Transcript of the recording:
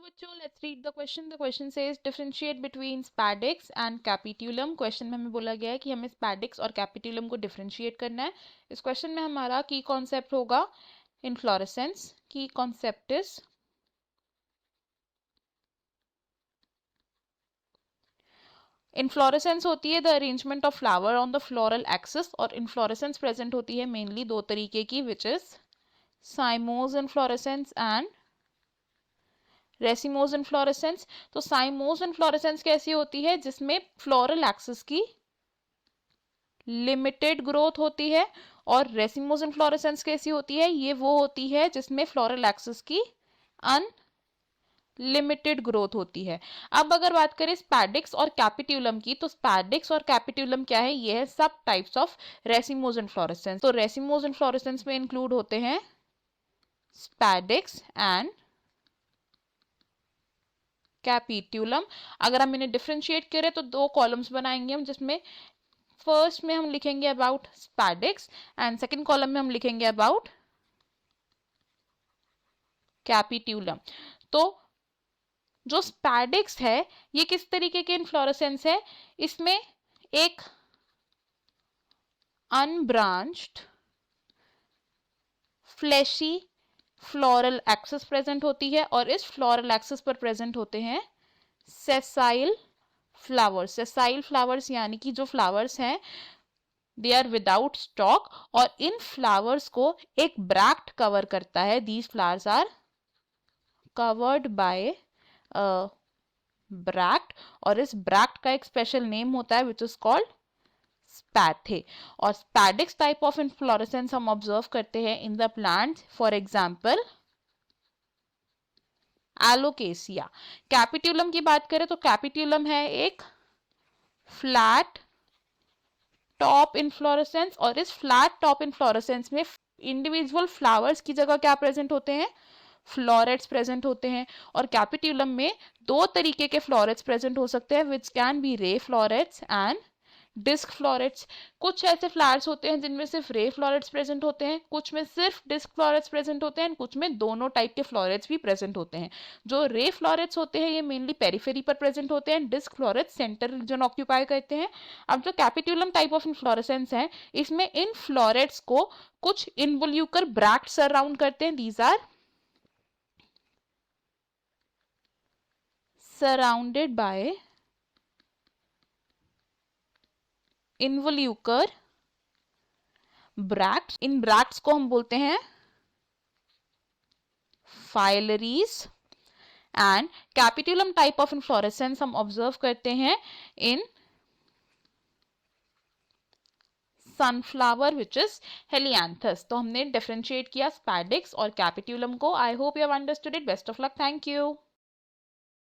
बच्चों, let's read the question. The question says differentiate between spadix and capitulum. Question में हमें बोला गया है कि हमें स्पैडिक्स और कैपिट्यूलम को डिफरेंशिएट करना है. इस क्वेश्चन में हमारा की कॉन्सेप्ट होगा इनफ्लोरेसेंस. की कॉन्सेप्ट इज इनफ्लोरेसेंस होती है the arrangement of flower on the floral axis. और इनफ्लोरेसेंस प्रेजेंट होती है मेनली दो तरीके की, which is cymose inflorescence and racemose inflorescence. तो साइमोज इनफ्लोरेसेंस कैसी होती है, जिसमें फ्लोरल एक्सिस की लिमिटेड ग्रोथ होती है. और रेसिमोज इनफ्लोरेसेंस कैसी होती है, ये वो होती है जिसमें फ्लोरल एक्सिस की अनलिमिटेड ग्रोथ होती है. अब अगर बात करें स्पैडिक्स और कैपिट्यूलम की, तो स्पैडिक्स और कैपिट्यूलम क्या है, ये है सब टाइप्स ऑफ रेसिमोज इनफ्लोरेसेंस. तो रेसिमोज इनफ्लोरेसेंस में इंक्लूड होते हैं स्पैडिक्स एंड कैपिट्यूलम. अगर हम इन्हें डिफरेंशिएट करें तो दो कॉलम्स बनाएंगे हम, जिसमें फर्स्ट में हम लिखेंगे about spadix and second column में हम लिखेंगे अबाउट कैपिट्यूलम. तो जो स्पैडिक्स है ये किस तरीके के इनफ्लोरेसेंस है, इसमें एक unbranched fleshy floral axis present होती है और इस फ्लोरल एक्सिस पर प्रेजेंट होते हैं सेसाइल फ्लावर्स. सेसाइल फ्लावर्स यानी कि जो फ्लावर्स हैं दे आर विदाउट स्टॉक, और इन फ्लावर्स को एक ब्रैक्ट कवर करता है. These flowers are covered by bract, और इस ब्रैक्ट का एक स्पेशल नेम होता है विच इज कॉल्ड स्पैथे. और स्पैडिक्स टाइप ऑफ इनफ्लोरेसेंस हम ऑब्जर्व करते हैं in the plant, for example alocasia. Capitulum की बात करें तो कैपिट्यूलम है एक फ्लैट टॉप इनफ्लोरेसेंस, और इस फ्लैट टॉप इनफ्लोरेसेंस में इंडिविजुअल फ्लावर्स की जगह क्या प्रेजेंट होते हैं, फ्लोरेट्स प्रेजेंट होते हैं. और कैपिट्यूलम में दो तरीके के फ्लोरेट्स प्रेजेंट हो सकते हैं, which can be ray florets and disc florets. कुछ ऐसे फ्लावर्स होते हैं जिनमें सिर्फ रे फ्लोरेट्स प्रेजेंट होते हैं, कुछ में सिर्फ डिस्क फ्लोरेट्स प्रेजेंट होते हैं, कुछ में दोनों टाइप के फ्लोरेट्स भी प्रेजेंट होते हैं. जो रे फ्लोरेट्स होते हैं ये मेनली पेरिफेरी पर प्रेजेंट होते हैं, disc florets centre region occupy करते हैं. अब जो कैपिट्यूलम टाइप ऑफ इनफ्लोरेसेंस है, इसमें इन फ्लोरेट्स को कुछ इनवोल्यूकर ब्रैक्ट सराउंड करते हैं. These are surrounded by involucre bracts. इन ब्रैक्ट्स को हम बोलते हैं phyllaries. And capitulum type of inflorescence हम ऑब्जर्व करते हैं इन सनफ्लावर विच इज हेलियांथस. तो हमने डिफरेंशिएट किया स्पैडिक्स और कैपिट्यूलम को. I hope you have understood it. Best of luck. Thank you.